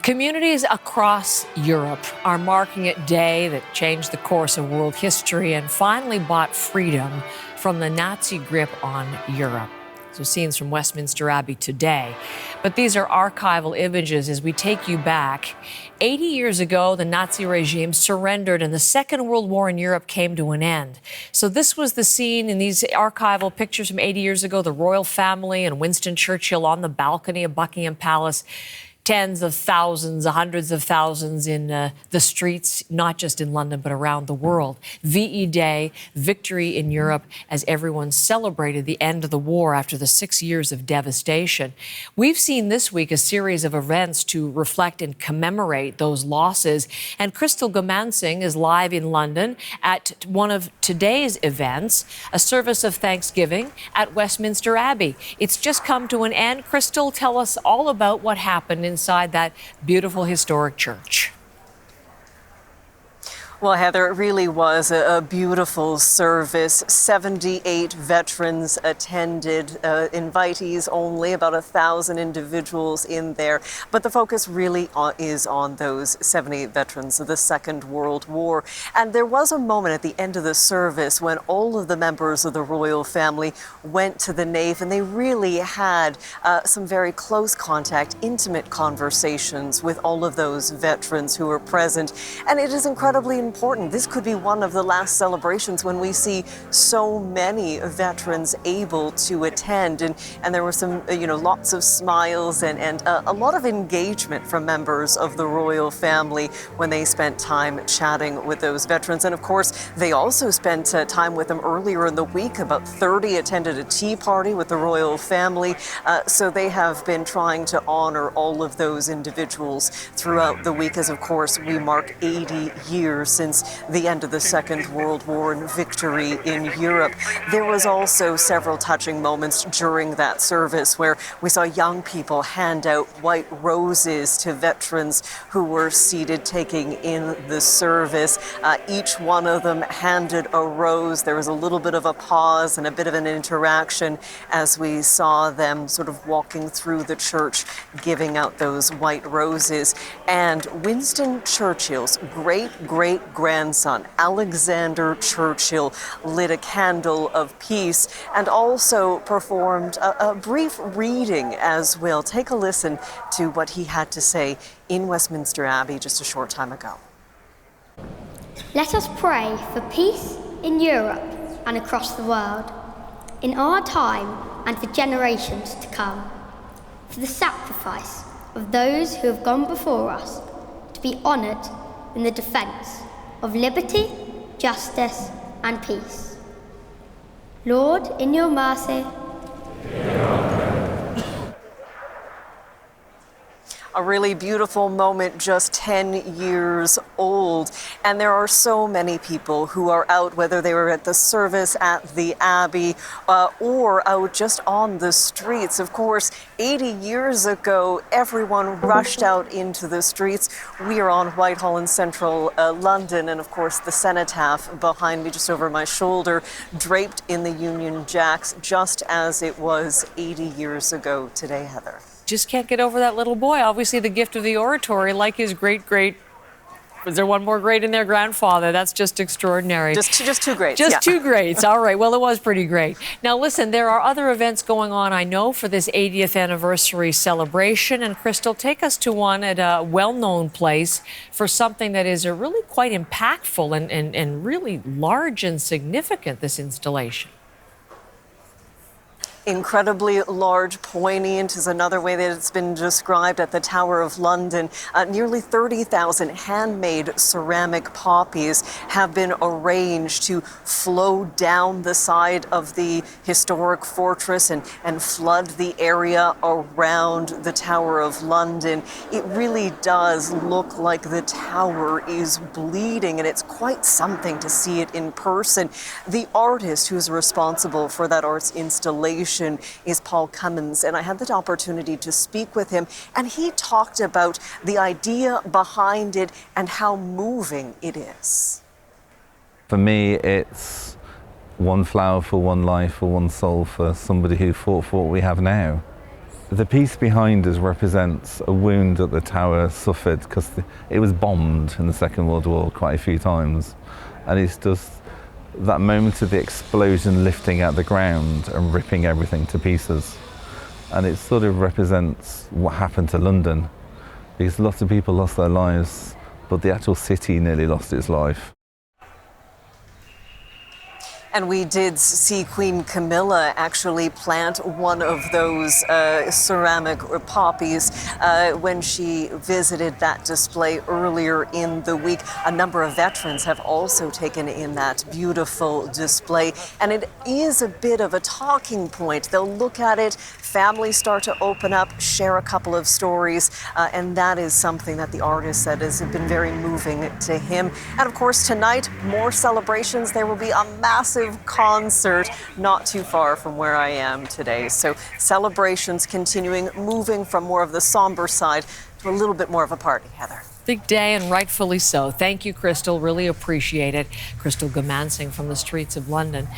Communities across Europe are marking a day that changed the course of world history and finally bought freedom from the Nazi grip on Europe. So scenes from Westminster Abbey today. But these are archival images as we take you back. 80 years ago, the Nazi regime surrendered and the Second World War in Europe came to an end. So this was the scene in these archival pictures from 80 years ago, the royal family and Winston Churchill on the balcony of Buckingham Palace. Tens of thousands, hundreds of thousands in the streets, not just in London, but around the world. VE Day, victory in Europe, as everyone celebrated the end of the war after the 6 years of devastation. We've seen this week a series of events to reflect and commemorate those losses. And Crystal Gomansing is live in London at one of today's events, a service of Thanksgiving at Westminster Abbey. It's just come to an end. Crystal, tell us all about what happened inside that beautiful historic church. Well, Heather, it really was a beautiful service. 78 veterans attended, invitees only, about 1,000 individuals in there. But the focus really is on those 78 veterans of the Second World War. And there was a moment at the end of the service when all of the members of the royal family went to the nave and they really had some very close contact, intimate conversations with all of those veterans who were present. And it is incredibly important. This could be one of the last celebrations when we see so many veterans able to attend. And there were some, lots of smiles and a lot of engagement from members of the royal family when they spent time chatting with those veterans. And of course, they also spent time with them earlier in the week. About 30 attended a tea party with the royal family. So they have been trying to honor all of those individuals throughout the week as, of course, we mark 80 years since the end of the Second World War and victory in Europe. There was also several touching moments during that service where we saw young people hand out white roses to veterans who were seated taking in the service. Each one of them handed a rose. There was a little bit of a pause and a bit of an interaction as we saw them sort of walking through the church giving out those white roses. And Winston Churchill's great-great-grandson, Alexander Churchill, lit a candle of peace and also performed a brief reading as well. Take a listen to what he had to say in Westminster Abbey just a short time ago. Let us pray for peace in Europe and across the world, in our time and for generations to come, for the sacrifice of those who have gone before us, to be honoured in the defence of liberty, justice and peace. Lord, in your mercy. A really beautiful moment, just 10 years old. And there are so many people who are out, whether they were at the service at the Abbey or out just on the streets. Of course, 80 years ago, everyone rushed out into the streets. We are on Whitehall in central London. And of course, the cenotaph behind me, just over my shoulder, draped in the Union Jacks, just as it was 80 years ago today, Heather. Just can't get over that little boy. Obviously, the gift of the oratory, like his great-great, was there one more great in there? Grandfather. That's just extraordinary. Just two greats. Just two greats. All right. Well, it was pretty great. Now, listen, there are other events going on, I know, for this 80th anniversary celebration. And Crystal, take us to one at a well-known place for something that is really quite impactful and really large and significant, this installation. Incredibly large, poignant is another way that it's been described at the Tower of London. Nearly 30,000 handmade ceramic poppies have been arranged to flow down the side of the historic fortress and flood the area around the Tower of London. It really does look like the tower is bleeding, and it's quite something to see it in person. The artist who's responsible for that art's installation is Paul Cummins, and I had the opportunity to speak with him, and he talked about the idea behind it and how moving it is. For me, it's one flower for one life, for one soul, for somebody who fought for what we have now. The piece behind us represents a wound that the tower suffered because it was bombed in the Second World War quite a few times. And it's just that moment of the explosion lifting out the ground and ripping everything to pieces. And it sort of represents what happened to London, because lots of people lost their lives, but the actual city nearly lost its life. And we did see Queen Camilla actually plant one of those ceramic poppies when she visited that display earlier in the week. A number of veterans have also taken in that beautiful display. And it is a bit of a talking point. They'll look at it, families start to open up, share a couple of stories, and that is something that the artist said has been very moving to him. And of course, tonight, more celebrations. There will be a massive concert not too far from where I am today. So celebrations continuing, moving from more of the somber side to a little bit more of a party, Heather. Big day, and rightfully so. Thank you, Crystal. Really appreciate it. Crystal Gamansing from the streets of London.